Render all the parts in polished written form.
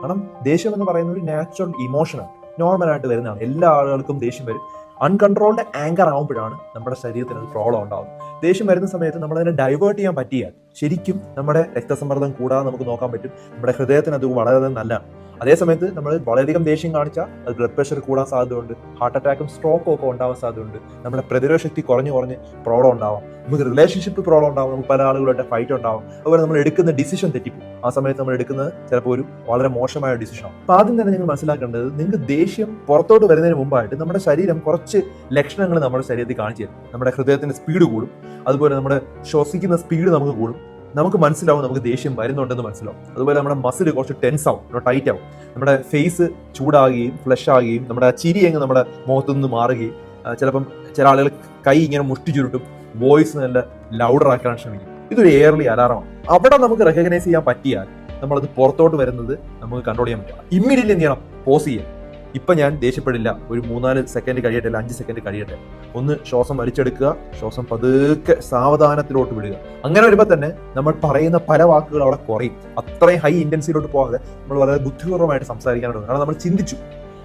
കാരണം ദേഷ്യം എന്ന് പറയുന്ന ഒരു നാച്ചുറൽ ഇമോഷനാണ്, നോർമലായിട്ട് വരുന്നതാണ്. എല്ലാ ആളുകൾക്കും ദേഷ്യം വരും. അൺകൺട്രോൾഡ് ആങ്കർ ആകുമ്പോഴാണ് നമ്മുടെ ശരീരത്തിന് ഒരു പ്രോബ്ലം ഉണ്ടാകുന്നത്. ദേഷ്യം വരുന്ന സമയത്ത് നമ്മളതിനെ ഡൈവേർട്ട് ചെയ്യാൻ പറ്റിയാൽ ശരിക്കും നമ്മുടെ രക്തസമ്മർദ്ദം കൂടാതെ നമുക്ക് നോക്കാൻ പറ്റും. നമ്മുടെ ഹൃദയത്തിന് അത് വളരെ നല്ലതാണ്. അതേസമയത്ത് നമ്മൾ വളരെയധികം ദേഷ്യം കാണിച്ചാൽ അത് ബ്ലഡ് പ്രഷർ കൂടാൻ സാധ്യതയുണ്ട്, ഹാർട്ട് അറ്റാക്കും സ്ട്രോക്കും ഒക്കെ ഉണ്ടാവാൻ സാധ്യതയുണ്ട്. നമ്മുടെ പ്രതിരോധ ശക്തി കുറഞ്ഞ് പ്രോബ്ലം ഉണ്ടാവാം, നമുക്ക് റിലേഷൻഷിപ്പ് പ്രോബ്ലം ഉണ്ടാവും, നമുക്ക് പല ആളുകളുടെ ഫൈറ്റ് ഉണ്ടാവും. അതുപോലെ നമ്മൾ എടുക്കുന്ന ഡിസിഷൻ തെറ്റിപ്പോകും. ആ സമയത്ത് നമ്മൾ എടുക്കുന്നത് ചിലപ്പോൾ ഒരു വളരെ മോശമായ ഡിസിഷനാണ്. അപ്പോൾ ആദ്യം തന്നെ നിങ്ങൾ മനസ്സിലാക്കേണ്ടത്, നിങ്ങൾക്ക് ദേഷ്യം പുറത്തോട്ട് വരുന്നതിന് മുമ്പായിട്ട് നമ്മുടെ ശരീരം കുറച്ച് ലക്ഷണങ്ങൾ നമ്മുടെ ശരീരത്തിൽ കാണിച്ചു തരും. നമ്മുടെ ഹൃദയത്തിന്റെ സ്പീഡ് കൂടും, അതുപോലെ നമ്മുടെ ശ്വസിക്കുന്ന സ്പീഡ് നമുക്ക് കൂടും. നമുക്ക് മനസ്സിലാവും നമുക്ക് ദേഷ്യം വരുന്നുണ്ടെന്ന് മനസ്സിലാവും. അതുപോലെ നമ്മുടെ മസിൽ കുറച്ച് ടെൻസ് ആവും, ടൈറ്റ് ആവും. നമ്മുടെ ഫേസ് ചൂടാകുകയും ഫ്ലഷ് ആകുകയും നമ്മുടെ ചിരി അങ്ങ് നമ്മുടെ മുഖത്തു നിന്ന് മാറുകയും ചിലപ്പം ചില ആളുകൾ കൈ ഇങ്ങനെ മുഷ്ടി ചുരുട്ടും, വോയിസ് നല്ല ലൗഡർ ആക്കാൻ ശ്രമിക്കും. ഇതൊരു എയർലി അലാറമാണ്. അവിടെ നമുക്ക് റെക്കഗ്നൈസ് ചെയ്യാൻ പറ്റിയാൽ നമ്മളത് പുറത്തോട്ട് വരുന്നത് നമുക്ക് കൺട്രോൾ ചെയ്യാൻ പറ്റില്ല. ഇമ്മീഡിയറ്റ്ലി എന്ത് ചെയ്യണം? പോസ് ചെയ്യാം. ഇപ്പൊ ഞാൻ ദേഷ്യപ്പെടില്ല, ഒരു 3-4 സെക്കൻഡ് കഴിയട്ടെ, 5 സെക്കൻഡ് കഴിയട്ടെ, ഒന്ന് ശ്വാസം വലിച്ചെടുക്കുക, ശ്വാസം പതുക്കെ സാവധാനത്തിലോട്ട് വിടുക. അങ്ങനെ വരുമ്പോൾ തന്നെ നമ്മൾ പറയുന്ന പല വാക്കുകൾ അവിടെ കുറയും. അത്രയും ഹൈ ഇന്റൻസിലോട്ട് പോകാതെ നമ്മൾ വളരെ ബുദ്ധിപൂർവ്വമായിട്ട് സംസാരിക്കാനുണ്ട്. കാരണം നമ്മൾ ചിന്തിച്ചു.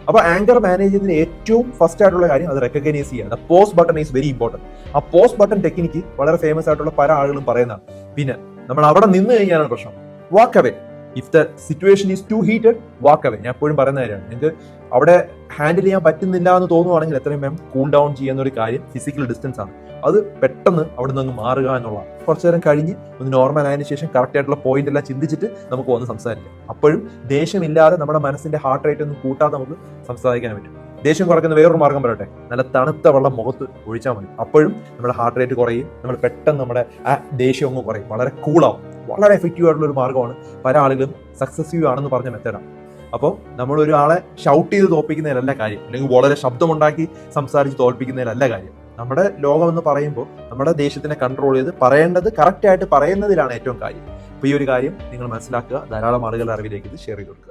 അപ്പൊ ആങ്കർ മാനേജ് ചെയ്യുന്നതിന് ഏറ്റവും ഫസ്റ്റ് ആയിട്ടുള്ള കാര്യം അത് റെക്കഗ്നൈസ് ചെയ്യുക. Pose button is very important. ആ പോസ് ബട്ടൺ ടെക്നിക്ക് വളരെ ഫേമസ് ആയിട്ടുള്ള പല ആളുകളും പറയുന്നതാണ്. പിന്നെ നമ്മൾ അവിടെ നിന്ന് കഴിഞ്ഞാലാണ് പ്രശ്നം. Walk away. If the situation is too heated, walk away. ഞാൻ എപ്പോഴും പറയുന്ന കാര്യമാണ്. നിങ്ങൾക്ക് അവിടെ ഹാൻഡിൽ ചെയ്യാൻ പറ്റുന്നില്ല എന്ന് തോന്നുവാണെങ്കിൽ എത്രയും വേഗം കൂൾ ഡൗൺ ചെയ്യുന്ന ഒരു കാര്യം ഫിസിക്കൽ ഡിസ്റ്റൻസ് ആണ്. അത് പെട്ടെന്ന് അവിടെ നിന്ന് മാറുക എന്നുള്ളതാണ്. കുറച്ചു നേരം കഴിഞ്ഞ് ഒന്ന് നോർമൽ ആയതിനു ശേഷം കറക്റ്റ് ആയിട്ടുള്ള പോയിന്റ് എല്ലാം ചിന്തിച്ചിട്ട് നമുക്ക് വന്ന് സംസാരിക്കാം. അപ്പോഴും ദേഷ്യമില്ലാതെ നമ്മുടെ മനസ്സിന്റെ ഹാർട്ട് റേറ്റ് ഒന്നും കൂട്ടാതെ നമുക്ക് സംസാരിക്കാൻ പറ്റും. ദേഷ്യം കുറയ്ക്കുന്ന വേറൊരു മാർഗം പറയട്ടെ, നല്ല തണുത്ത വെള്ളം മുഖത്ത് ഒഴിച്ചാൽ മതി. അപ്പോഴും നമ്മുടെ ഹാർട്ട് റേറ്റ് കുറയും, നമ്മൾ പെട്ടെന്ന് നമ്മുടെ ആ ദേഷ്യം അങ്ങ് കുറയും, വളരെ കൂളാവും. വളരെ എഫക്റ്റീവ് ആയിട്ടുള്ള ഒരു മാർഗ്ഗമാണ്. പല ആളുകളും സക്സസീവ് ആണെന്ന് പറഞ്ഞ മെത്തേഡാണ്. അപ്പോൾ നമ്മൾ ഒരാളെ ഷൗട്ട് ചെയ്ത് തോൽപ്പിക്കുന്നതിലല്ല കാര്യം, അല്ലെങ്കിൽ വളരെ ശബ്ദമുണ്ടാക്കി സംസാരിച്ച് തോൽപ്പിക്കുന്നതിലല്ല കാര്യം. നമ്മുടെ ലോകം എന്ന് പറയുമ്പോൾ നമ്മുടെ ദേഷ്യത്തിനെ കൺട്രോൾ ചെയ്ത് പറയേണ്ടത് കറക്റ്റ് ആയിട്ട് പറയുന്നതിലാണ് ഏറ്റവും കാര്യം. അപ്പോൾ ഈ ഒരു കാര്യം നിങ്ങൾ മനസ്സിലാക്കുക. ധാരാളം ആളുകളുടെ അറിവിലേക്ക് ഇത് ഷെയർ ചെയ്ത് കൊടുക്കുക.